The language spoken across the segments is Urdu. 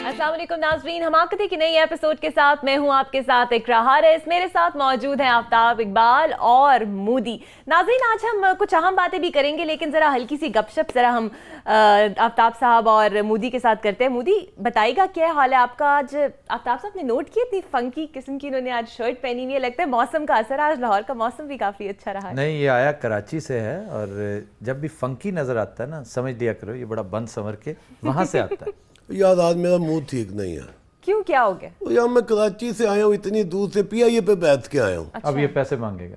السلام علیکم ناظرین، حماقتی کی نئی ایپیسوڈ کے ساتھ میں ہوں آپ کے ساتھ اقرا حارث. میرے ساتھ موجود ہیں آفتاب اقبال اور مودی. ناظرین، آج ہم کچھ اہم باتیں بھی کریں گے، لیکن ذرا ہلکی سی گپ شپ ذرا ہم آفتاب صاحب اور مودی کے ساتھ کرتے ہیں. مودی بتائیے گا کیا حال ہے آپ کا؟ آج آفتاب صاحب نے نوٹ کی اتنی فنکی قسم کی انہوں نے آج شرٹ پہنی ہوئی ہے، لگتا ہے موسم کا اثر. آج لاہور کا موسم بھی کافی اچھا رہا ہے. نہیں، یہ آیا کراچی سے ہے، اور جب بھی فنکی نظر آتا ہے نا، سمجھ لیا کرو یہ بڑا بند سنور کے وہاں سے آتا ہے. یار آج میرا موڈ ٹھیک نہیں ہے. کیوں، کیا ہو گیا؟ یار میں کراچی سے آیا ہوں، اتنی دور سے پی آئی اے پہ بیٹھ کے آیا ہوں. اب یہ پیسے مانگے گا.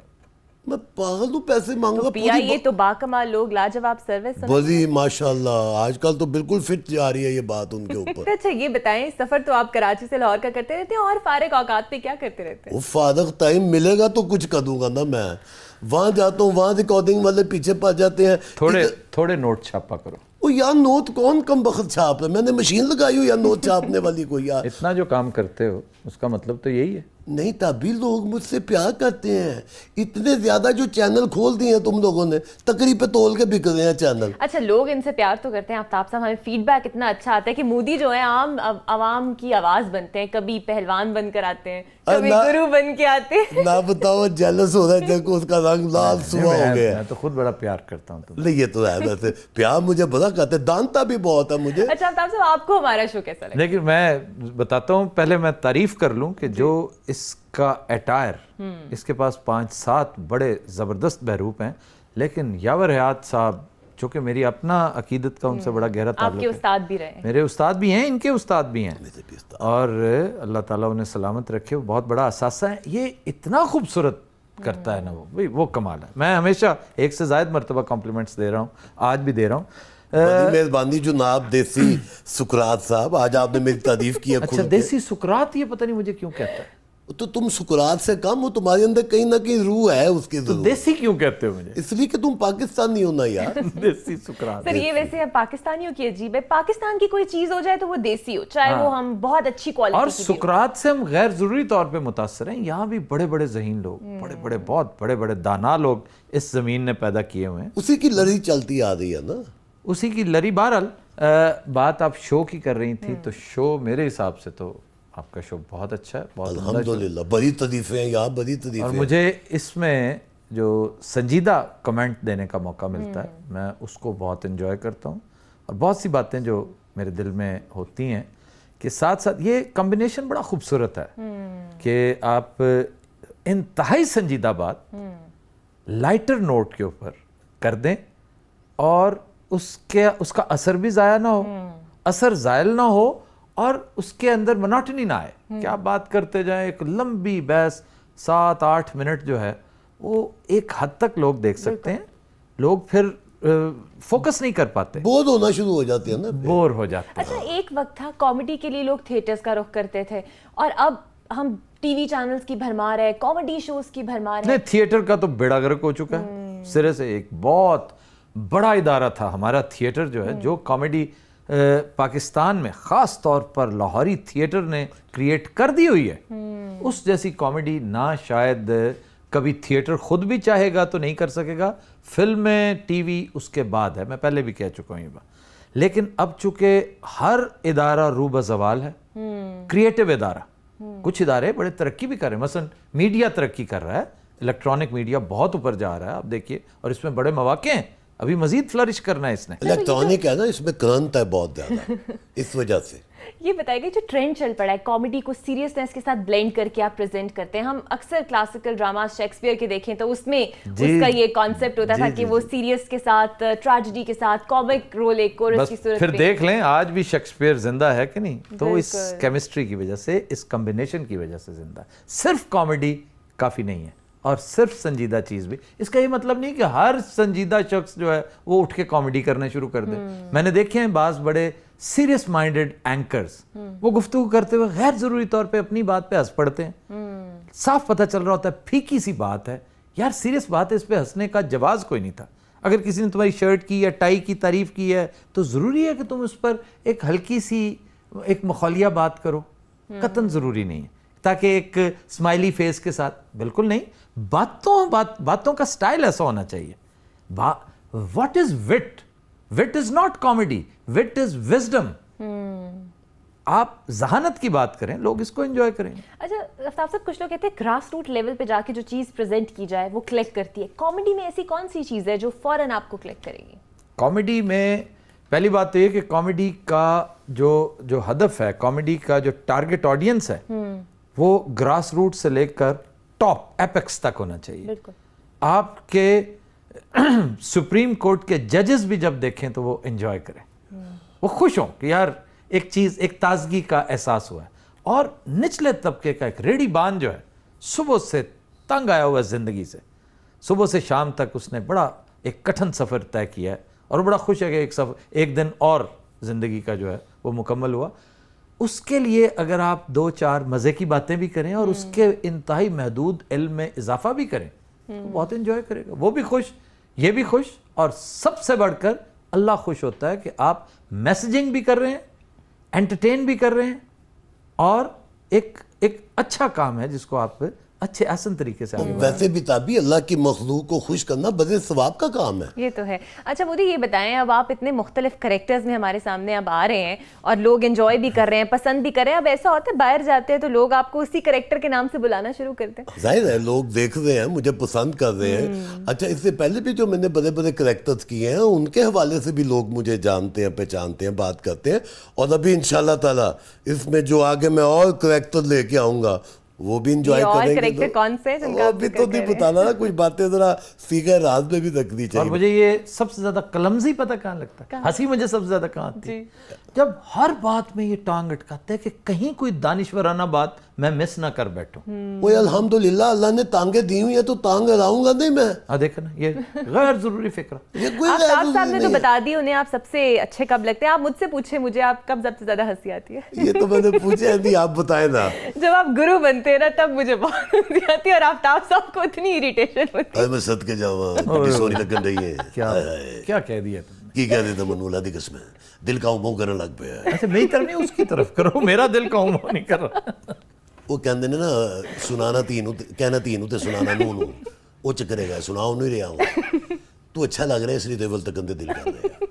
میں پاگل ہوں، پیسے مانگا. پی آئی اے تو باکمال لوگ، لاجواب سروس. بڑی ماشاءاللہ آج کل تو بالکل فٹ جا رہی ہے یہ بات ان کے اوپر. اچھا یہ بتائیں، سفر تو آپ کراچی سے لاہور کا کرتے رہتے ہیں، اور فارغ اوقات پہ کیا کرتے رہتے ہیں؟ وہ فارغ ٹائم ملے گا تو کچھ کر دوں گا نا. میں وہاں جاتا ہوں، وہاں ریکارڈنگ والے پیچھے پا جاتے ہیں. تھوڑے نوٹ چھاپا کرو. وہ یار نوٹ کون کم بخت چھاپ ہے؟ میں نے مشین لگائی ہو یا نوٹ چھاپنے والی کوئی. یار اتنا جو کام کرتے ہو اس کا مطلب تو یہی ہے. نہیں، تبھی لوگ مجھ سے پیار کرتے ہیں. اتنے زیادہ جو چینل کھول دیے ہیں تم لوگوں نے، تقریب پہ تول کے بک رہے ہیں چینل. اچھا، لوگ ان سے پیار تو کرتے ہیں آفتاب صاحب. ہمیں فیڈ بیک اتنا اچھا آتا ہے کہ مودی جو ہے عام عوام کی آواز بنتے ہیں. کبھی پہلوان بن کر آتے ہیں، کبھی گرو بن کے آتے ہیں. نہ بتاؤ، جیلس ہو رہا ہے جب اس کا رنگ لال سوا ہو گیا. میں تو خود بڑا پیار کرتا ہوں. نہیں، یہ تو ہے ویسے پیار مجھے بڑا کرتے، دانتا بھی بہت ہے مجھے. اچھا آفتاب صاحب، آپ کو ہمارا شو کیسا لگا؟ لیکن میں بتاتا ہوں، پہلے میں تعریف کر لوں کہ جو اس کا اٹائر، اس کے پاس 5-7 بڑے زبردست بحروپ ہیں، لیکن یاور حیات صاحب جو کہ میری اپنا عقیدت کا ان سے بڑا گہرا تعلق ہے. آپ کے استاد بھی رہے ہیں. میرے استاد بھی ہیں، ان کے استاد بھی ہیں، اور اللہ تعالیٰ انہیں سلامت رکھے. وہ بہت بڑا اثاثہ ہے. یہ اتنا خوبصورت کرتا ہے نا، وہ کمال ہے. میں ہمیشہ ایک سے زائد مرتبہ کمپلیمنٹس دے رہا ہوں، آج بھی دے رہا ہوں. بڑی مہربانی جناب دیسی سکرات صاحب، آج آپ نے میری تعریف کی ہے. اچھا، دیسی سکرات، یہ پتہ نہیں مجھے کیوں کہتا ہے. تو تم سکرات سے کم ہو، تمہارے اندر کہیں نہ کہیں روح ہے اس کی ضرور. دیسی کیوں کہتے ہو مجھے؟ اس لیے کہ تم پاکستانی ہو نا یار. دیسی سکرات. سر یہ ویسے پاکستانیوں کی عجیب ہے، پاکستان کی کوئی چیز ہو جائے تو وہ دیسی ہو، چاہے وہ ہم بہت اچھی کوالٹی کی. اور سکرات سے ہم غیر ضروری طور پہ متاثر ہیں. یہاں بھی بڑے بڑے ذہین لوگ، بہت بڑے بڑے دانا لوگ اس زمین نے پیدا کیے ہوئے ہیں. اسی کی لڑی چلتی آ رہی ہے نا، اسی کی لری. بہرحال بات آپ شو کی کر رہی تھی، تو شو میرے حساب سے تو آپ کا شو بہت اچھا ہے، بہت الحمدللہ. بڑی تعریفیں ہیں یار، بڑی تعریفیں. اور مجھے اس میں جو سنجیدہ کمنٹ دینے کا موقع ملتا ہے، میں اس کو بہت انجوائے کرتا ہوں. اور بہت سی باتیں جو میرے دل میں ہوتی ہیں کہ ساتھ ساتھ یہ کمبینیشن بڑا خوبصورت ہے کہ آپ انتہائی سنجیدہ بات لائٹر نوٹ کے اوپر کر دیں، اور اس کا اثر بھی ضائع نہ ہو، اثر زائل نہ ہو، اور اس کے اندر مناٹنی نہ آئے کہ آپ بات کرتے جائیں. ایک لمبی بحث 7-8 منٹ جو ہے وہ ایک حد تک لوگ دیکھ سکتے ہیں، لوگ پھر فوکس نہیں کر پاتے، بور ہونا شروع ہو جاتے ہیں نا، بور ہو جاتے ہیں. اچھا ایک وقت تھا کامیڈی کے لیے لوگ تھیٹرز کا رخ کرتے تھے، اور اب ہم ٹی وی چینلز کی بھرمار ہے، کامیڈی شوز کی بھرمار ہے. نہیں، تھیٹر کا تو بیڑا گرک ہو چکا ہے سرے سے. ایک بہت بڑا ادارہ تھا ہمارا تھیٹر جو ہے، جو کامیڈی پاکستان میں خاص طور پر لاہوری تھیٹر نے کریٹ کر دی ہوئی ہے. اس جیسی کامیڈی نہ شاید کبھی تھیٹر خود بھی چاہے گا تو نہیں کر سکے گا. فلمیں، ٹی وی اس کے بعد ہے، میں پہلے بھی کہہ چکا ہوں یہ بات. لیکن اب چونکہ ہر ادارہ رو بزوال ہے، کریٹو ادارہ، کچھ ادارے بڑے ترقی بھی کر رہے ہیں. مثلا میڈیا ترقی کر رہا ہے، الیکٹرانک میڈیا بہت اوپر جا رہا ہے، آپ دیکھیے، اور اس میں بڑے مواقع ہیں. ابھی مزید فلرش کرنا ہے اس نے. الیکٹرانک ہے نا، اس میں کرنٹ ہے بہت زیادہ، اس وجہ سے. یہ بتائیے گا جو ٹرینڈ چل پڑا ہے کامیڈی کو سیریسنس کے ساتھ بلینڈ کر کے آپ پریزنٹ کرتے ہیں. ہم اکثر کلاسیکل ڈراماز شیکسپیئر کے دیکھیں تو اس میں اس کا یہ کانسیپٹ ہوتا تھا کہ وہ سیریس کے ساتھ، ٹریجڈی کے ساتھ کامک رول ایک کورس کی صورت. پھر دیکھ لیں آج بھی شیکسپیئر زندہ ہے کہ نہیں، تو اس کیمسٹری کی وجہ سے، اس کمبینیشن کی وجہ سے زندہ ہے. صرف کامیڈی کافی نہیں ہے، اور صرف سنجیدہ چیز بھی. اس کا یہ مطلب نہیں کہ ہر سنجیدہ شخص جو ہے وہ اٹھ کے کامیڈی کرنا شروع کر دے. میں نے دیکھے ہیں بعض بڑے سیریس مائنڈڈ اینکرز، وہ گفتگو کرتے ہوئے غیر ضروری طور پہ اپنی بات پہ ہنس پڑتے ہیں. صاف پتہ چل رہا ہوتا ہے پھیکی سی بات ہے یار، سیریس بات ہے، اس پہ ہنسنے کا جواز کوئی نہیں تھا. اگر کسی نے تمہاری شرٹ کی یا ٹائی کی تعریف کی ہے تو ضروری ہے کہ تم اس پر ایک ہلکی سی ایک مخالیہ بات کرو. قطعاً ضروری نہیں ہے، تاکہ ایک اسمائلی فیس کے ساتھ. بالکل نہیں. باتوں کا سٹائل ایسا ہونا چاہیے. what is wit? Wit is not comedy, wit is wisdom. آپ ذہانت کی بات کریں, لوگ اس کو انجوائے کریں. اچھا آفتاب صاحب, کچھ لوگ کہتے ہیں گراس روٹ لیول پہ جا کے جو چیز پریزنٹ کی جائے وہ کلک کرتی ہے. کامیڈی میں ایسی کون سی چیز ہے جو فوراً آپ کو کلک کرے گی؟ کامیڈی میں پہلی بات تو یہ کہ کامیڈی کا جو ہدف ہے, کامیڈی کا جو ٹارگٹ آڈینس ہے, وہ گراس روٹ سے لے کر ٹاپ ایپیکس تک ہونا چاہیے. بالکل. آپ کے سپریم کورٹ کے ججز بھی جب دیکھیں تو وہ انجوائے کریں, وہ خوش ہوں کہ یار ایک چیز, ایک تازگی کا احساس ہوا ہے. اور نچلے طبقے کا ایک ریڑھی بان جو ہے, صبح سے تنگ آیا ہوا ہے زندگی سے, صبح سے شام تک اس نے بڑا ایک کٹھن سفر طے کیا ہے اور بڑا خوش ہے کہ ایک دن اور زندگی کا جو ہے وہ مکمل ہوا. اس کے لیے اگر آپ 2-4 مزے کی باتیں بھی کریں اور اس کے انتہائی محدود علم میں اضافہ بھی کریں تو بہت انجوائے کرے گا, وہ بھی خوش, یہ بھی خوش, اور سب سے بڑھ کر اللہ خوش ہوتا ہے کہ آپ میسیجنگ بھی کر رہے ہیں, انٹرٹین بھی کر رہے ہیں, اور ایک اچھا کام ہے جس کو آپ اچھے احسن طریقے سے آگے. ویسے بھی تابی اللہ کی مخلوق کو خوش کرنا بڑے ثواب کا کام ہے. یہ تو ہے. اچھا مودی یہ بتائیں, اب آپ اتنے مختلف کریکٹرز میں ہمارے سامنے اب آ رہے ہیں اور لوگ انجوائے بھی کر رہے ہیں, پسند بھی کر رہے ہیں. اب ایسا ہوتا ہے باہر جاتے ہیں تو لوگ آپ کو اسی کریکٹر کے نام سے بلانا شروع کرتے ہیں. ظاہر ہے لوگ دیکھ رہے ہیں, مجھے پسند کر رہے ہیں. اچھا اس سے پہلے بھی جو میں نے بڑے بڑے کریکٹرز کیے ہیں ان کے حوالے سے بھی لوگ مجھے جانتے ہیں, پہچانتے ہیں, بات کرتے ہیں. اور ابھی انشاءاللہ تعالیٰ اس میں جو آگے میں اور کریکٹر لے کے آؤں گا وہ بھی انجوائے کریں گے. کریکٹر کون سے ابھی تو نہیں بتانا نا, کچھ باتیں ذرا سیکھے راز میں بھی رکھنی چاہیے. اور مجھے یہ سب سے زیادہ کلمزی پتہ کہاں لگتا ہے, ہنسی مجھے سب سے زیادہ کہاں آتی ہے, جب ہر بات میں یہ ٹانگ اٹکاتے ہیں کہ کہیں کوئی دانشورانہ بات میں مس نہ کر بیٹھوں. وہ الحمدللہ اللہ نے ٹانگیں دی ہوئی ہیں تو ٹانگ اڑاؤں گا نہیں میں. دیکھا نا, یہ غیر ضروری فکر. آفتاب صاحب نے تو بتا دی انہیں آپ سب سے اچھے کب لگتے ہیں. آپ مجھ سے پوچھیں مجھے آپ کب سب سے زیادہ ہنسی آتی ہے؟ یہ تو میں نے پوچھا نہیں, آپ بتائیں نا. جب آپ گرو بنتے ہیں نا تب مجھے بہت ہنسی آتی ہے, اور آفتاب صاحب کو اتنی اریٹیشن ہوتی ہے. میں صدقے جاواں بڑی سونی لگن رہی ہے. کیا کہہ دیا تم نے؟ کی کہہ دیتا منولا دی قسم ہے, دل کا امو کرنے لگ پیا. اچھا میری طرف نہیں, اس کی طرف کرو, میرا دل کا امو نہیں کر رہا. وہ کہندے نے نا سنانا تینوں کہنا تینوں تے سنانا نو نو, وہ چکرے گا سناؤ نہیں رہا ہوں. تو اچھا لگ رہا ہے اس لیے ٹیبل تک اندے دل کر رہے ہیں,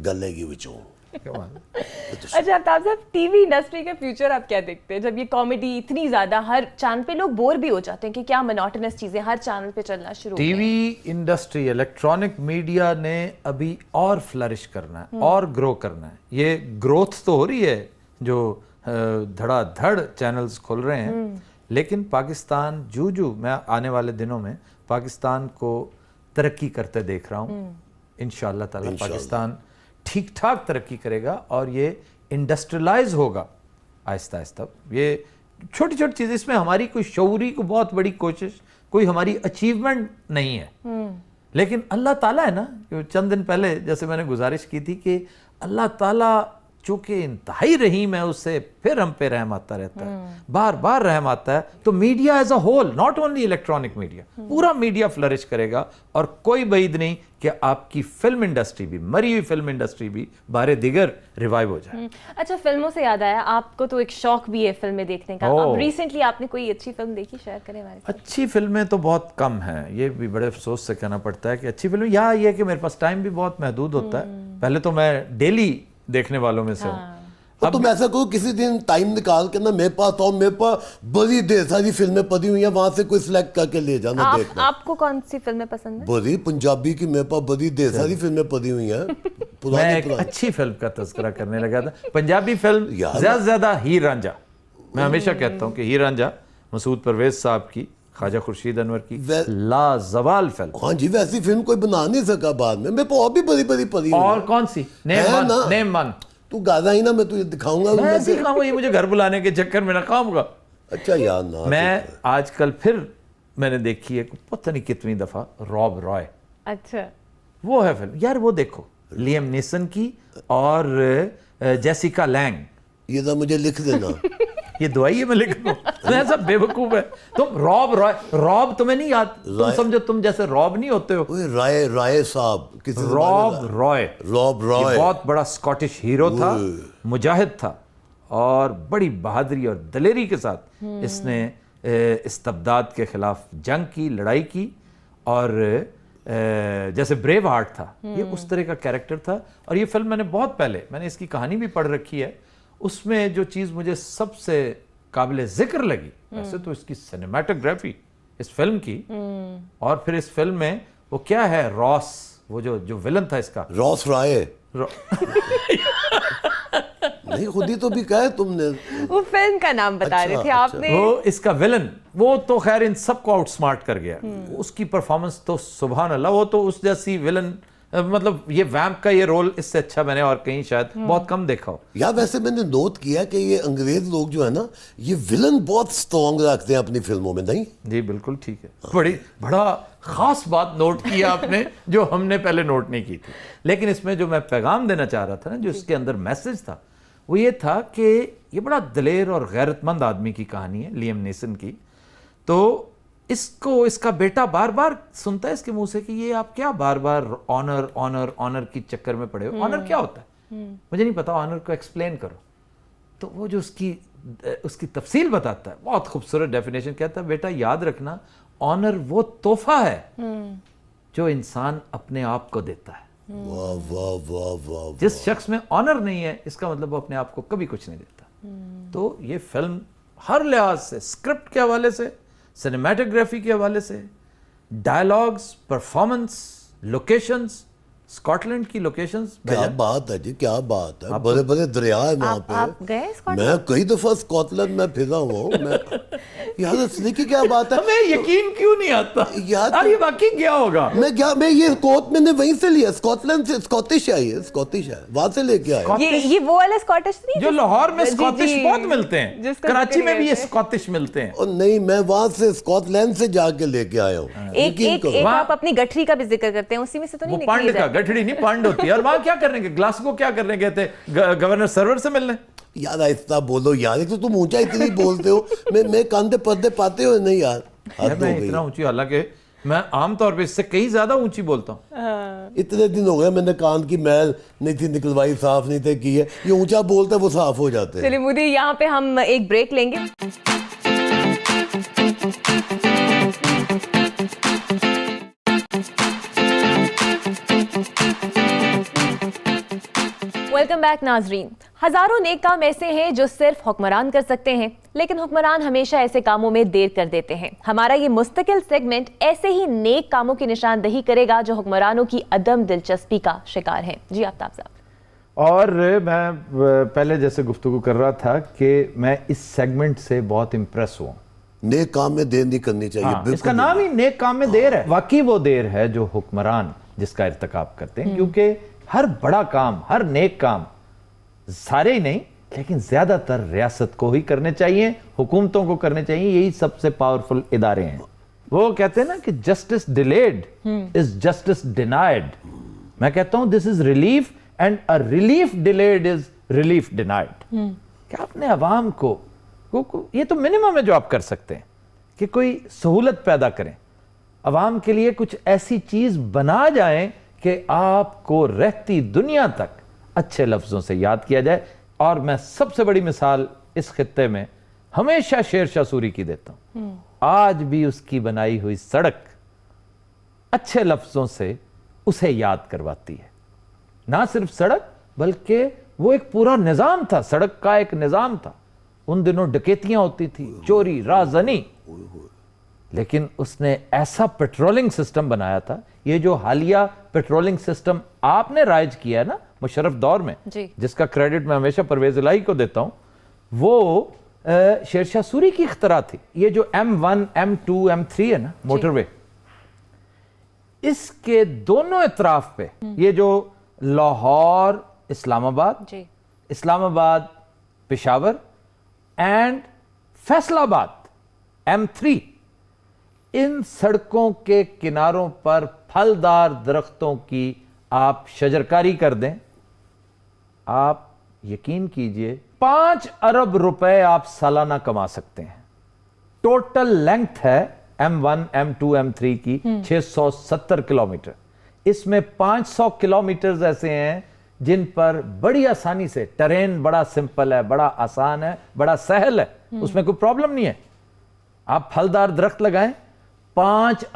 گل ہے گی وچوں. اچھا آفتاب صاحب, ٹی وی انڈسٹری کا فیوچر آپ کیا دیکھتے ہیں جب یہ کامیڈی اتنی زیادہ ہر چینل پہ, لوگ بور بھی ہو جاتے ہیں کہ کیا منوٹنس چیزیں ہر چینل پہ چلنا شروع. T V industry, electronic media نے ابھی اور فلرش کرنا ہے اور گرو کرنا ہے. یہ گروتھ تو ہو رہی ہے, جو دھڑا دھڑ چینلز کھل رہے ہیں, لیکن پاکستان جو میں آنے والے دنوں میں پاکستان کو ترقی کرتے دیکھ رہا ہوں. انشاءاللہ تعالیٰ پاکستان ٹھیک ٹھاک ترقی کرے گا اور یہ انڈسٹریلائز ہوگا آہستہ آہستہ. یہ چھوٹی چھوٹی چیز, اس میں ہماری کوئی شعوری کو بہت بڑی کوشش, کوئی ہماری اچیومنٹ نہیں ہے, لیکن اللہ تعالیٰ ہے نا. چند دن پہلے جیسے میں نے گزارش کی تھی کہ اللہ تعالیٰ چونکہ انتہائی رحیم ہے, اس سے پھر ہم پہ رحم آتا رہتا ہے, بار بار رحم آتا ہے. تو media as a whole, not only electronic media, پورا میڈیا فلرش کرے گا, اور کوئی بعید نہیں کہ آپ کی فلم انڈسٹری بھی, مری ہوئی فلم انڈسٹری بھی بارے دیگر ریوائیو ہو جائے. اچھا فلموں سے یاد آیا, آپ کو تو ایک شوق بھی ہے فلمیں دیکھنے کا. اب ریسنٹلی آپ نے کوئی اچھی فلم دیکھی, شیئر کریں ہمارے ساتھ. اچھی فلمیں تو بہت کم ہیں, یہ بھی بڑے افسوس سے کہنا پڑتا ہے کہ اچھی فلم, یا یہ کہ میرے پاس ٹائم بھی بہت محدود ہوتا ہے. پہلے تو میں ڈیلی دیکھنے والوں میں سے ہوں. تو تم ایسا کرو کسی دن ٹائم نکال کے نا میرے پاس آؤ, میرے پاس بڑی ڈھیر ساری فلمیں پڑی ہوئی ہیں, وہاں سے کوئی سلیکٹ کر کے لے جانا دیکھنا. آپ کو کون سی فلمیں پسند ہیں؟ بڑی پنجابی کی میرے پاس بڑی ڈھیر ساری فلمیں پڑی ہوئی ہیں. میں ایک اچھی فلم کا تذکرہ کرنے لگا تھا, پنجابی فلم زیادہ سے زیادہ ہیر رانجھا. میں ہمیشہ کہتا ہوں کہ ہیر رانجھا مسعود پرویز صاحب کی, خواجہ خورشید انور کی لازوال فلم. ہاں جی, ویسی فلم کوئی بنا نہیں سکا بعد میں. میرے پاس اور بھی بڑی بڑی پڑی ہوئی. اور کون سی؟ Name one. تو گادا ہی نا, میں تجھے دکھاؤں گا. میں سکھاؤں گا, یہ مجھے گھر بلانے کے چکر میں ناکام ہوگا. اچھا یار نا, میں آج کل پھر میں نے دیکھی ہے پتہ نہیں کتنی دفعہ راب رائے. اچھا وہ ہے فلم یار, وہ دیکھو, لیم نیسن کی اور جیسیکا لینگ. یہ ذرا مجھے لکھ دینا. یہ دعائی ہے میں لکھ دوں, ایسا بے وقوف ہے تم. راب رائے, راب تمہیں نہیں یاد, تم سمجھو تم جیسے راب نہیں ہوتے ہو. رائے صاحب, راب رائے بہت بڑا اسکاٹش ہیرو تھا, مجاہد تھا, اور بڑی بہادری اور دلیری کے ساتھ اس نے استبداد کے خلاف جنگ کی, لڑائی کی, اور جیسے بریو ہارٹ تھا, یہ اس طرح کا کیریکٹر تھا. اور یہ فلم میں نے بہت پہلے, میں نے اس کی کہانی بھی پڑھ رکھی ہے, اس میں جو چیز مجھے سب سے قابل ذکر لگی ویسے تو اس کی سینیمیٹوگرافی اس فلم کی, اور پھر اس فلم میں وہ کیا ہے, راس, وہ جو ولن تھا اس کا, راس رائے نہیں خود ہی تو بھی کہا ہے تم نے, وہ فلم کا نام بتا رہے تھے آپ نے. وہ اس کا ولن, وہ تو خیر ان سب کو آؤٹ سمارٹ کر گیا. اس کی پرفارمنس تو سبحان اللہ, وہ تو اس جیسی ولن, مطلب یہ ویمپ کا یہ رول اس سے اچھا میں نے اور کہیں شاید بہت کم دیکھا ہو. یا ویسے میں نے نوٹ کیا کہ یہ انگریز لوگ جو ہے نا, یہ ولن بہت سٹرونگ رکھتے ہیں اپنی فلموں میں, نہیں؟ جی بالکل ٹھیک ہے, بڑا خاص بات نوٹ کیا آپ نے جو ہم نے پہلے نوٹ نہیں کی تھی. لیکن اس میں جو میں پیغام دینا چاہ رہا تھا نا, جو اس کے اندر میسج تھا, وہ یہ تھا کہ یہ بڑا دلیر اور غیرت مند آدمی کی کہانی ہے, لیم نیسن کی. تو اس کو اس کا بیٹا بار بار سنتا ہے اس کے منہ سے کہ یہ آپ کیا بار بار آنر آنر آنر کی چکر میں پڑے ہو, آنر کیا ہوتا ہے, مجھے نہیں پتا, آنر کو ایکسپلین کرو. تو وہ جو اس کی تفصیل بتاتا ہے, بہت خوبصورت ڈیفینیشن, کہتا ہے بیٹا یاد رکھنا, آنر وہ تحفہ ہے جو انسان اپنے آپ کو دیتا ہے. واہ واہ واہ واہ, جس شخص میں آنر نہیں ہے, اس کا مطلب وہ اپنے آپ کو کبھی کچھ نہیں دیتا. تو یہ فلم ہر لحاظ سے, اسکرپٹ کے حوالے سے, سینیمیٹوگرافی کے حوالے سے, dialogues, performance, locations, Scotland کی لوکیشنز, کیا بات ہے جی, کیا بات ہے, بڑے بڑے دریا ہے وہاں پہ. آپ گئے اسکاٹ میں کئی دفعہ اسکاٹ لینڈ میں پھرا ہوا ہوں میں. یار اصلی کی کیا بات ہے, ہمیں یقین کیوں نہیں آتا یار یہ واقعی کیا ہوگا. میں یہ کوٹ میں نے وہیں سے لیا, اسکاٹ لینڈ سے, اسکاٹش ہے, یہ اسکاٹش ہے, وہاں سے لے کے آیا. یہ وہ والا اسکاٹش نہیں جو لاہور میں اسکاٹش بہت ملتے ہیں, کراچی میں بھی یہ اسکاٹش ملتے ہیں. اور نہیں, میں وہاں سے اسکاٹ لینڈ سے جا کے لے کے آیا ہوں. ایک آپ اپنی گٹھری کا بھی ذکر کرتے ہیں, اسی میں سے تو نہیں پانڈ کا, گٹھڑی نہیں پانڈ ہوتی ہے. اور وہاں کیا کرنے گئے, گلاسگو کیا کرنے گئے تھے, گورنر سرور سے ملنے. یار آہستہ بولو یار, ایک تو تم اونچا اتنی بولتے ہو, میں کاندھے پردے پاتے ہو نہیں یار. میں اتنا اونچی, حالانکہ میں عام طور پہ اس سے کہیں زیادہ اونچی بولتا ہوں. اتنے دن ہو گئے میں نے کان کی میل نہیں تھی نکلوائی, صاف نہیں تھے کی ہے, یہ اونچا بولتا ہے وہ صاف ہو جاتے ہیں. چلیے مودی, یہاں پہ ہم ایک بریک لیں گے. ویلکم بیک ناظرین. ہزاروں نیک کام ایسے ہیں جو صرف حکمران کر سکتے ہیں, لیکن حکمران ہمیشہ ایسے کاموں میں دیر کر دیتے ہیں. ہمارا یہ مستقل سیگمنٹ ایسے ہی نیک کاموں کی نشاندہی کرے گا جو حکمرانوں کی عدم دلچسپی کا شکار ہیں. جی آفتاب صاحب. اور میں پہلے جیسے گفتگو کر رہا تھا کہ میں اس سیگمنٹ سے بہت امپریس ہوا. نیک کام میں دیر نہیں کرنی چاہیے, اس کا نام ہی نیک کام میں دیر ہے. واقعی وہ دیر ہے جو حکمران جس کا ارتکاب کرتے ہیں, کیونکہ ہر بڑا کام, ہر نیک کام, سارے ہی نہیں لیکن زیادہ تر ریاست کو ہی کرنے چاہیے, حکومتوں کو کرنے چاہیے, یہی سب سے پاورفل ادارے ہیں. وہ کہتے ہیں نا کہ justice delayed is justice denied. میں کہتا ہوں this is relief and a relief delayed is relief denied. کہ آپ نے عوام کو, یہ تو منیمم ہے جو آپ کر سکتے ہیں, کہ کوئی سہولت پیدا کریں, عوام کے لیے کچھ ایسی چیز بنا جائیں کہ آپ کو رہتی دنیا تک اچھے لفظوں سے یاد کیا جائے. اور میں سب سے بڑی مثال اس خطے میں ہمیشہ شیر شاہ سوری کی دیتا ہوں. آج بھی اس کی بنائی ہوئی سڑک اچھے لفظوں سے اسے یاد کرواتی ہے. نہ صرف سڑک بلکہ وہ ایک پورا نظام تھا, سڑک کا ایک نظام تھا. ان دنوں ڈکیتیاں ہوتی تھی, چوری, رازنی, لیکن اس نے ایسا پیٹرولنگ سسٹم بنایا تھا. یہ جو حالیہ پیٹرولنگ سسٹم آپ نے رائج کیا ہے نا مشرف دور میں, جس کا کریڈٹ میں ہمیشہ پرویز الہی کو دیتا ہوں, وہ شیر شاہ سوری کی اختراع تھی. یہ جو M1, M2, M3 ہے نا موٹر وے, اس کے دونوں اطراف پہ یہ جو لاہور, اسلام آباد, اسلام آباد, پشاور اینڈ فیصل آباد M3, ان سڑکوں کے کناروں پر پھلدار درختوں کی آپ شجرکاری کر دیں, آپ یقین کیجئے 5 ارب روپے آپ سالانہ کما سکتے ہیں. ٹوٹل لینگتھ ہے M1, M2, M3 کی 670 کلومیٹر. اس میں 500 کلومیٹرز ایسے ہیں جن پر بڑی آسانی سے, ٹرین بڑا سمپل ہے, بڑا آسان ہے, بڑا سہل ہے, اس میں کوئی پرابلم نہیں ہے. آپ پھلدار درخت لگائیں, 5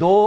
2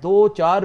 2-4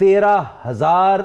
13,000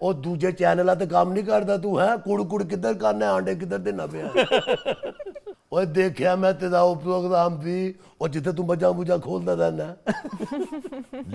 ਉਹ ਦੂਜੇ ਚੈਨਲਾਂ ਤੇ ਕੰਮ ਨਹੀਂ ਕਰਦਾ ਤੂੰ ਹੈ, ਕੁੜ ਕੁੜ ਕਿੱਧਰ ਕਰਨਾ, ਆਂਡੇ ਕਿੱਧਰ ਦੇਣਾ ਪਿਆ। ਓਏ ਦੇਖਿਆ ਮੈਂ ਤੇਰਾ ਉਹ ਪ੍ਰੋਗਰਾਮ ਵੀ, ਉਹ ਜਿੱਥੇ ਤੂੰ ਮੱਝਾਂ ਮੁੱਝਾਂ ਖੋਲਦਾ ਰਹਿਣਾ।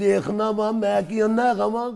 ਦੇਖਣਾ ਵਾ ਮੈਂ ਕੀ ਅੰਨਾ ਹੈਗਾ ਵਾ,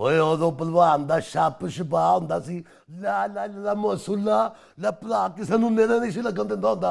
ਓਏ ਉਦੋਂ ਭਲਵਾਨ ਦਾ ਛੱਪ ਛਪਾ ਹੁੰਦਾ ਸੀ, ਲਾ ਲਾ ਲਾ ਮੌਸੂਲਾ ਲਾ ਭਲਾ, ਕਿਸੇ ਨੂੰ ਨੇੜੇ ਨਹੀਂ ਸੀ ਲੱਗਣ ਦਿੰਦਾ ਹੁੰਦਾ।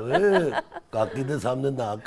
ਓਏ ਕਾਕੀ ਦੇ ਸਾਹਮਣੇ ਨਾ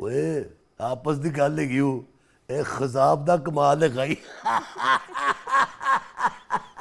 ਓਏ ਆਪਸ ਦੀ ਗੱਲ ਹੈਗੀ ਉਹ, ਇਹ ਖਜ਼ਾਬ ਦਾ ਕਮਾਲ ਹੈ ਗਾਈ।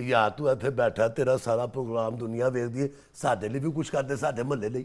ਯਾਰ ਤੂੰ ਇੱਥੇ ਬੈਠਾ ਤੇਰਾ ਸਾਰਾ ਪ੍ਰੋਗਰਾਮ ਦੁਨੀਆ ਵੇਖਦੀ ਹੈ, ਸਾਡੇ ਲਈ ਵੀ ਕੁਝ ਕਰਦੇ, ਸਾਡੇ ਮਹੱਲੇ ਲਈ।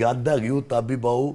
ਗੰਦ ਹੈਗੀ ਉਹ ਤਾਬੀ ਬਾਊ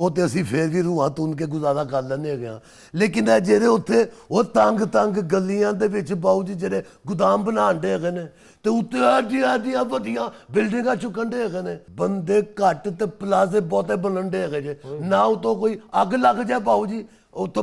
ਉਹ ਤੇ ਅਸੀਂ ਫੇਰ ਵੀ ਰੂਹਾਂ ਤੁਨ ਕੇ ਗੁਜ਼ਾਰਾ ਕਰ ਲੈਂਦੇ ਹੈਗੇ ਆ, ਲੇਕਿਨ ਇਹ ਜਿਹੜੇ ਉੱਥੇ ਉਹ ਤੰਗ ਗਲੀਆਂ ਦੇ ਵਿੱਚ ਬਾਊ ਜੀ ਜਿਹੜੇ ਗੁਦਾਮ ਬਣਾਉਂਦੇ ਹੈਗੇ ਨੇ, ਤੇ ਉੱਤੇ ਆਡੀਆਂ ਵੱਡੀਆਂ ਬਿਲਡਿੰਗਾਂ ਚੁੱਕਣਦੇ ਹੈਗੇ ਨੇ, ਬੰਦੇ ਘੱਟ ਤੇ ਪਲਾਜ਼ੇ ਬਹੁਤੇ ਬਣਨਦੇ ਹੈਗੇ ਜੇ, ਨਾ ਉਤੋਂ ਕੋਈ ਅੱਗ ਲੱਗ ਜਾਏ ਬਾਊ ਜੀ, ਉਹ ਤਾਂ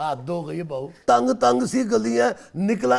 ਹੱਦ ਹੋ ਗਈ ਬਾਊ। ਤੰਗ ਸੀ ਗਲੀਆਂ, ਨਿਕਲਾ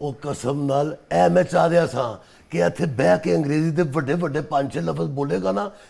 ਉਹ ਕਸਮ ਨਾਲ ਐ ਮੈਂ ਚਾਹ ਰਿਹਾ ਸਾਂ ਕਿ ਇੱਥੇ ਬਹਿ ਕੇ ਅੰਗਰੇਜ਼ੀ ਦੇ ਵੱਡੇ 5-6 ਲਫ਼ਜ਼ ਬੋਲੇਗਾ ਨਾ,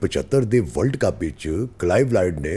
75 ਦੇ ਵਰਲਡ ਕੱਪ ਵਿੱਚ ਕਲਾਈਵ ਲਾਇਡ ਨੇ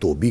ਧੋਬੀ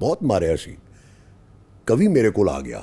ਬਹੁਤ ਮਾਰਿਆ ਸੀ। ਕਵੀ ਮੇਰੇ ਕੋਲ ਆ ਗਿਆ।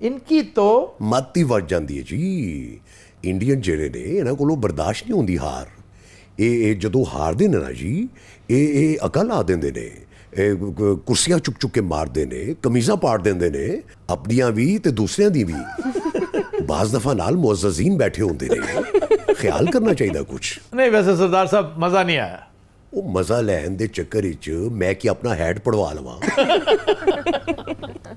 ان کی تو ਮੱਤ ਹੀ ਵੱਜ ਜਾਂਦੀ ਹੈ ਜੀ। ਇੰਡੀਅਨ ਜਿਹੜੇ ਨੇ ਇਹਨਾਂ ਕੋਲੋਂ ਬਰਦਾਸ਼ਤ ਨਹੀਂ ਹੁੰਦੀ ਹਾਰ। ਇਹ ਜਦੋਂ ਹਾਰਦੇ ਨੇ ਨਾ ਜੀ, ਇਹ ਅਕਲ ਲਾ ਦਿੰਦੇ ਨੇ, ਕੁਰਸੀਆਂ ਚੁੱਕ ਚੁੱਕ ਕੇ ਮਾਰਦੇ ਨੇ, ਕਮੀਜ਼ਾਂ ਪਾੜ ਦਿੰਦੇ ਨੇ, ਆਪਣੀਆਂ ਵੀ ਤੇ ਦੂਸਰਿਆਂ ਦੀ ਵੀ। ਬਾਜ਼ ਦਫਾ ਨਾਲ ਮੁਅੱਜ਼ਜ਼ੀਨ ਬੈਠੇ ਹੁੰਦੇ ਨੇ, ਖਿਆਲ ਕਰਨਾ ਚਾਹੀਦਾ ਕੁਛ। ਨਹੀਂ ਵੈਸੇ ਸਰਦਾਰ ਸਾਹਿਬ ਮਜ਼ਾ ਨਹੀਂ ਆਇਆ। ਉਹ ਮਜ਼ਾ ਲੈਣ ਦੇ ਚੱਕਰ ਵਿੱਚ ਮੈਂ ਕੀ ਆਪਣਾ ਹੈਡ ਪੜਵਾ ਲਵਾਂ?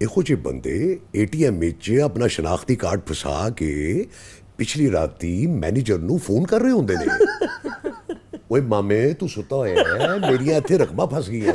ਇਹੋ ਜਿਹੇ ਬੰਦੇ ATM ਵਿੱਚ ਆਪਣਾ ਸ਼ਨਾਖਤੀ ਕਾਰਡ ਫਸਾ ਕੇ ਪਿਛਲੀ ਰਾਤੀ ਮੈਨੇਜਰ ਨੂੰ ਫੋਨ ਕਰ ਰਹੇ ਹੁੰਦੇ ਨੇ। ਓਏ ਮਾਮੇ ਤੂੰ ਸੁੱਤਾ ਹੋਇਆ ਹੈ, ਮੇਰੀਆਂ ਇੱਥੇ ਰਕਮਾਂ ਫਸ ਗਈਆਂ।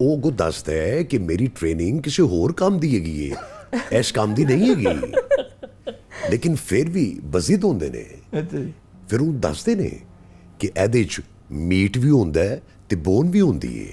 ਉਹ ਕੋ ਦੱਸਦਾ ਹੈ ਕਿ ਮੇਰੀ ਟ੍ਰੇਨਿੰਗ ਕਿਸੇ ਹੋਰ ਕੰਮ ਦੀ ਹੈਗੀ ਹੈ, ਇਸ ਕੰਮ ਦੀ ਨਹੀਂ ਹੈਗੀ। ਲੇਕਿਨ ਫਿਰ ਵੀ ਬਜ਼ਿਦ ਹੁੰਦੇ ਨੇ। ਫਿਰ ਉਹ ਦੱਸਦੇ ਨੇ ਕਿ ਇਹਦੇ 'ਚ ਮੀਟ ਵੀ ਹੁੰਦਾ ਹੈ ਤੇ ਬੋਨ ਵੀ ਹੁੰਦੀ ਹੈ।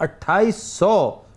2800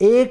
1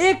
1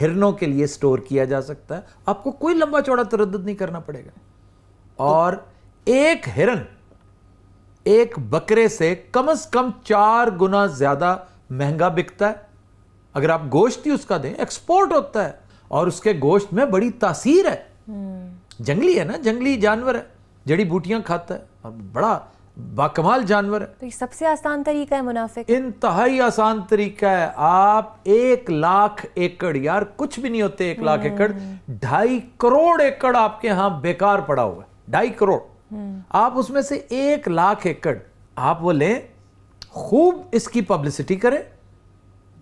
ہرنوں کے لیے سٹور کیا جا سکتا ہے, آپ کو کوئی لمبا چوڑا تردد نہیں کرنا پڑے گا. اور ایک ہرن ایک بکرے سے کم از کم 4 گنا زیادہ مہنگا بکتا ہے. اگر آپ گوشت ہی اس کا دیں, ایکسپورٹ ہوتا ہے, اور اس کے گوشت میں بڑی تاثیر ہے. جنگلی ہے نا, جنگلی جانور ہے, جڑی بوٹیاں کھاتا ہے, اور بڑا باکمال جانور ہے. تو یہ سب سے آسان طریقہ ہے منافع کا. انتہائی آسان طریقہ ہے. آپ 1 لاکھ ایکڑ, یار کچھ بھی نہیں ہوتے 1 لاکھ ایکڑ, 2.5 کروڑ ایکڑ آپ کے ہاں بیکار پڑا ہوا ہے, 2.5 کروڑ. آپ اس میں سے 1 لاکھ ایکڑ آپ وہ لیں, خوب اس کی پبلسٹی کریں,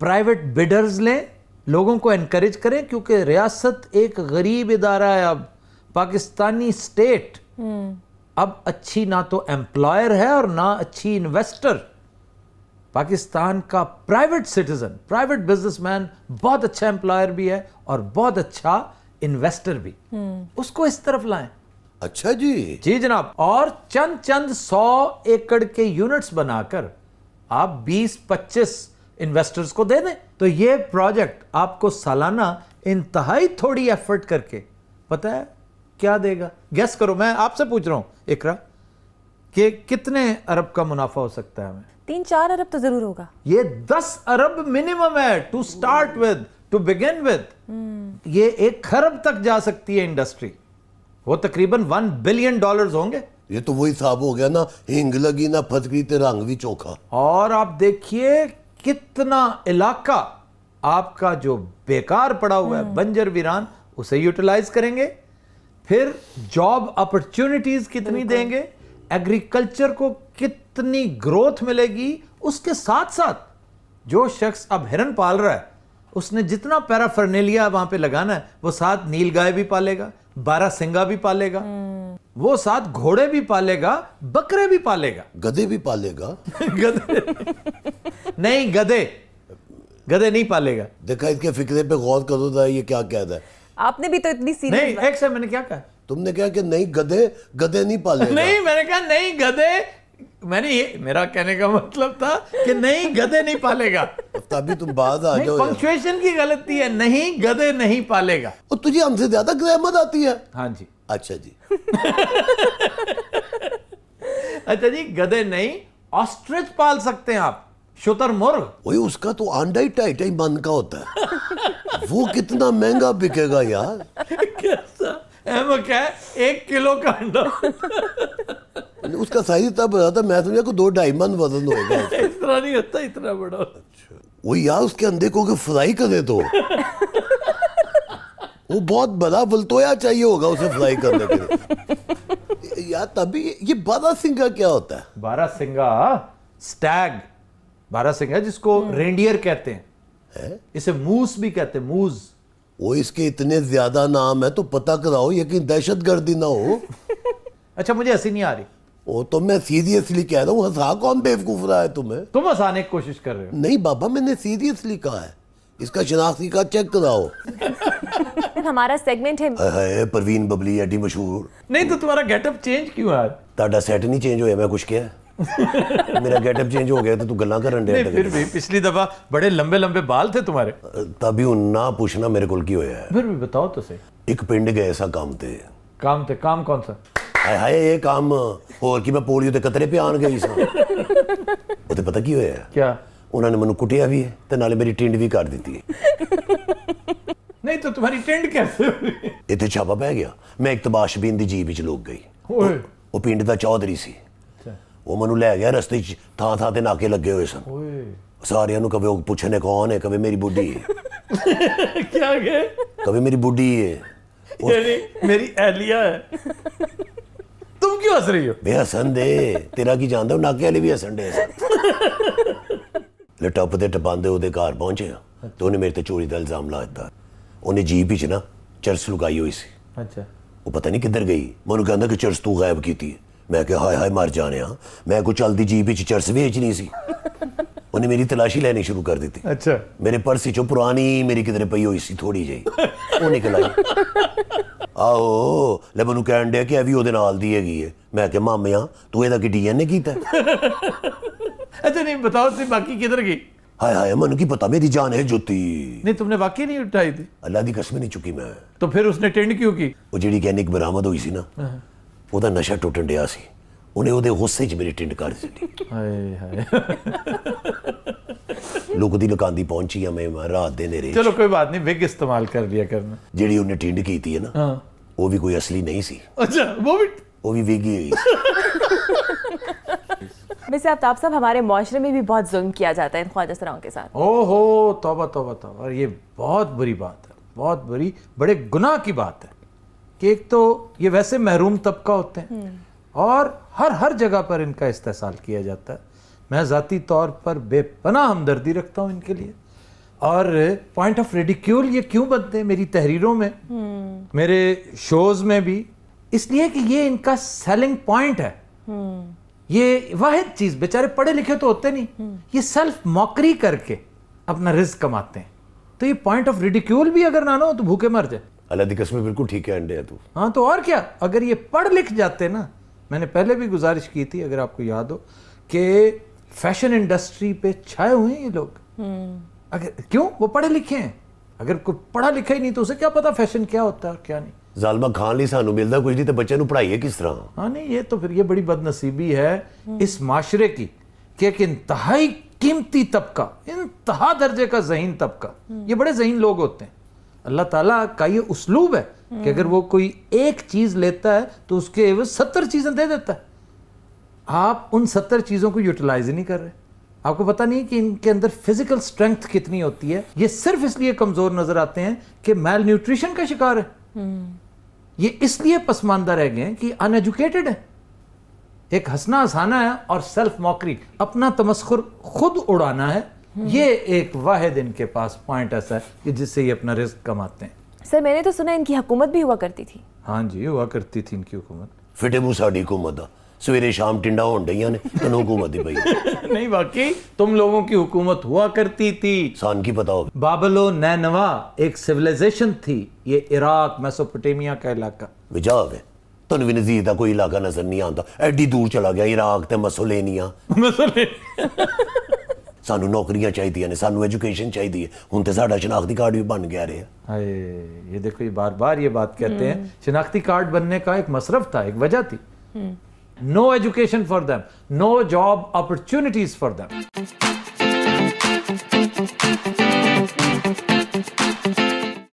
پرائیویٹ بیڈرز لیں, لوگوں کو انکریج کریں, کیونکہ ریاست ایک غریب ادارہ ہے. اب پاکستانی سٹیٹ اب اچھی نہ تو ایمپلائر ہے اور نہ اچھی انویسٹر. پاکستان کا private citizen, private business man بہت اچھا ایمپلائر بھی ہے اور بہت اچھا انویسٹر بھی. اس کو اس طرف لائیں. اچھا جی. جی جناب. اور چند 100 ایکڑ کے یونٹس بنا کر آپ 20-25 انویسٹرز کو دے دیں, تو یہ پروجیکٹ آپ کو سالانہ انتہائی تھوڑی ایفرٹ کر کے پتہ ہے کیا دے گا؟ گیس کرو. میں آپ سے پوچھ رہا ہوں اقرا کہ کتنے ارب کا منافع ہو سکتا ہے ہمیں؟ 3-4 ارب تو ضرور ہوگا. یہ 10 ارب منیمم ہے to start with, to begin with. یہ 1 خرب تک جا سکتی ہے انڈسٹری. وہ تقریباً $1 بلین ہوں گے. یہ تو وہی حساب ہو گیا نا, ہنگ لگی نہ پھتکری تے رنگ بھی چوکھا. اور آپ دیکھیے کتنا علاقہ آپ کا جو بیکار پڑا ہوا ہے, بنجر ویران, اسے یوٹیلائز کریں گے. پھر جاب اپرچونٹیز کتنی دیں گے, ایگریکلچر کو کتنی گروتھ ملے گی. اس کے ساتھ ساتھ جو شخص اب ہرن پال رہا ہے, اس نے جتنا پیرافرنیلیا وہاں پہ لگانا ہے, وہ ساتھ نیل گائے بھی پالے گا, 12 سنگا بھی پالے گا, وہ ساتھ گھوڑے بھی پالے گا, بکرے بھی پالے گا. گدے بھی پالے گا. گدے نہیں, گدے نہیں پالے گا. دیکھا اس کے فکرے پہ غور کرو تھا, یہ کیا کہتا ہے. آپ نے بھی تو اتنی نہیں, سیریس ایک سے میں نے کیا کہا, تم نے کہا کہ نہیں گدے نہیں پالے گا. نہیں میں نے کہا نہیں گدے, میں نے یہ میرا کہنے کا مطلب تھا کہ نہیں گدے نہیں پالے گا. تبھی تم باز آ جاؤ. پنکچویشن کی غلطی ہے, نہیں گدے نہیں پالے گا. اور تجھے ہم سے زیادہ گرامر آتی ہے. ہاں جی. اچھا جی. اچھا جی, گدے نہیں, آسٹرچ پال سکتے ہیں آپ, شتر مرغ. وہی اس کا تو انڈا ہی 2.5 من کا ہوتا ہے. وہ کتنا مہنگا بکے گا یار. کیسا احمق ہے, 1 کلو کا انڈا. اس کا سائز اتنا بڑا تھا, میں سمجھا کو 2-2.5 من وزن ہوئے گا. اس طرح نہیں ہوتا, اتنا بڑا. وہ یار اس کے اندے کو فرائی کرے تو وہ بہت بڑا ولتویا چاہیے ہوگا اسے فرائی کرنے کے لیے یار. تبھی یہ 12 سنگا کیا ہوتا ہے؟ 12 سنگا سٹیگ, 12 سنگا جس کو رینڈیئر کہتے ہیں, اسے موس بھی کہتے ہیں, موز. وہ اس کے اتنے زیادہ نام ہے تو پتہ کراؤ یہ کہیں دہشت گردی نہ ہو. اچھا مجھے ہنسی نہیں آ رہی. وہ تو میں سیریسلی کہہ رہا ہوں, ہنسا کون بیوقوف رہا ہے تمہیں؟ تم ہنسانے کی کوشش کر رہے ہو. نہیں بابا, میں نے سیریسلی کہا ہے. اس کا شناختی کا چیک کراؤ. ہمارا سیگمنٹ ہے پروین ببلی ایڈی مشہور. نہیں تو تمہارا گیٹ اپ چینج کیوں ہے؟ تاڈا سیٹ نہیں چینج ہویا, میں کچھ کیا میرا گیٹ اپ چینج ہو گیا تو گلاں کرن دے. پھر بھی پچھلی دفعہ بڑے لمبے لمبے بال تھے تمہارے. تبھی نہ پوچھنا میرے کول کی ہویا ہے. پھر بھی بتاؤ تو صحیح. ایک پنڈ گئے سا کام تے. کام تھے, کام کون سا؟ ہائے یہ کام اور کی میں پولیو تے قطرے پہ آن گئی سا. وہ تے پتہ کی ہویا ہے کیا؟ انہوں نے منو کٹیا بھی ہے تے نالے میری ٹینڈ بھی کر دیتی ہے. نہیں تو تمہاری ٹینڈ کیسے ہوئی؟ اتنے چھاپا پہ گیا. میں ایک تباش بین دی جیب وچ لوگ گئی. اوئے وہ پنڈ دا چودھری سی. وہ منو لے گیا رستے چ, تھاں تھاں تے ناکے لگے ہوئے سن. اوئے سارے نو کبھی پوچھنے کون ہے, کبھی میری بڈھی ہے, کیا گئے, کبھی میری بڈھی ہے, یعنی میری اہلیہ ہے. تم کیوں ہنس رہی ہو؟ بے ہسن دے, تیرا کی جاندا ہوں, ناکے والے بھی ہسن دے سن. لے ٹپ تے ٹپاندے وہ گھر پہنچے تو انہیں میرے تے چوری دا الزام لا دیتا. انہیں جیپ وچ نا چرس لگائی ہوئی سی. اچھا. وہ پتہ نہیں کدھر گئی. مینوں کہندا کہ چرس تو غائب کیتی ہے. میں کہ ہائے ہائے مر جانے ہاں, میں کو چلدی جیپ وچ چرس ویچنی سی. انہیں میری تلاشی لینی شروع کر دیتی. اچھا. میرے پرس چوں پرانی میری کدھر پئی ہوئی سی تھوڑی جہی, وہ نکل آئی. آہو لے مینوں کہن ڈیا کہ اے وی اودے نال دی ہیگی ہے. میں کہ مامیا تو ایدا کی ڈی این اے کیتا ہے. اچھا نہیں بتاؤ سی باقی کدھر گئی؟ ہائے ہائے من کی پتا میری جان ہے جوتی نہیں تم نے واقعی نہیں اٹھائی تھی اللہ دی قسم نہیں چکی میں تو پھر اس نے ٹینڈ کیوں کی وہ جیڑی کینک برآمد ہوئی سی نا وہ دا نشہ ٹوٹن ڈیا سی انہیں وہ دے غصے چ میری ٹنڈ کر دی ہائے ہائے لوگ دی نکاندی پہنچی ہے میں رات دے نیرے چلو کوئی بات نہیں وگ استعمال کر لیا کرنا جیڑی انہیں ٹنڈ کی تھی ہے نا ہاں وہ بھی کوئی اصلی نہیں سی اچھا وہ بھی ویگی ہوئی ویسے آفتاب صاحب ہمارے معاشرے میں بھی بہت ظلم کیا جاتا ہے ان خواجہ سراؤں کے ساتھ. او ہو توبہ توبہ توبہ. اور یہ بہت بری بات ہے, بہت بری, بڑے گناہ کی بات ہے کہ ایک تو یہ ویسے محروم طبقہ ہوتے ہیں اور ہر جگہ پر ان کا استحصال کیا جاتا ہے. میں ذاتی طور پر بے پناہ ہمدردی رکھتا ہوں ان کے لیے. اور پوائنٹ آف ریڈیکیول یہ کیوں بنتے ہیں میری تحریروں میں, میرے شوز میں بھی, اس لیے کہ یہ ان کا سیلنگ پوائنٹ ہے. یہ واحد چیز, بیچارے پڑھے لکھے تو ہوتے نہیں, یہ سیلف موکری کر کے اپنا رزق کماتے ہیں. تو یہ پوائنٹ آف ریڈیکیول بھی اگر نہ ہو تو بھوکے مر جائے. اللہ دی قسم بالکل ٹھیک ہے انڈے تو. ہاں تو اور کیا, اگر یہ پڑھ لکھ جاتے نا, میں نے پہلے بھی گزارش کی تھی اگر آپ کو یاد ہو کہ فیشن انڈسٹری پہ چھائے ہوئے ہیں یہ لوگ. اگر کیوں, وہ پڑھے لکھے ہیں. اگر کوئی پڑھا لکھا ہی نہیں تو اسے کیا پتا فیشن کیا ہوتا ہے اور کیا نہیں. ظالمہ کھان نہیں سانو ملتا کچھ نہیں تو بچے نو پڑھائیے کس طرح. ہاں نہیں, یہ تو پھر یہ بڑی بد نصیبی ہے اس معاشرے کی کہ ایک انتہائی قیمتی طبقہ, انتہا درجے کا ذہین طبقہ, یہ بڑے ذہین لوگ ہوتے ہیں. اللہ تعالیٰ کا یہ اسلوب ہے کہ اگر وہ کوئی ایک چیز لیتا ہے تو اس کے عوض 70 چیزیں دے دیتا ہے. آپ ان 70 چیزوں کو یوٹیلائز ہی نہیں کر رہے. آپ کو پتہ نہیں کہ ان کے اندر فزیکل سٹرینگتھ کتنی ہوتی ہے. یہ صرف اس لیے کمزور نظر آتے ہیں کہ میل نیوٹریشن کا شکار ہے. یہ اس لیے پسماندہ رہ گئے ہیں کہ ان ایجوکیٹڈ ہے. ایک ہنسنا ہنسانا ہے اور سیلف موکری, اپنا تمسخر خود اڑانا ہے. یہ ایک واحد ان کے پاس پوائنٹ ایسا ہے کہ جس سے یہ اپنا رزق کماتے ہیں. سر میں نے تو سنا ان کی حکومت بھی ہوا کرتی تھی. ہاں جی, ہوا کرتی تھی ان کی حکومت. فٹے منہ ساڈی حکومت دا سویرے شام ٹنڈا ہون ڈیاں نے تنو حکومت دی پئی. نہیں واقعی تم لوگوں کی حکومت ہوا کرتی تھی. سان کی پتا ہو. بابل و نینوا ایک سویلائزیشن تھی, یہ عراق میسوپوٹیمیا کا علاقہ. وجہ ہے تن بھی نزدیک دا کوئی علاقہ نظر نہیں آتا, ایڈی دور چلا گیا عراق تے مسولینیا. سانو نوکریاں چاہیے نے, سانو ایجوکیشن چاہیے. ہن تے ساڈا شناختی کارڈ بھی بن گیا رہے. یہ دیکھو یہ بار بار یہ بات کہتے ہیں, شناختی کارڈ بننے کا ایک مصرف تھا, ایک وجہ تھی. No education for them, no job opportunities for them.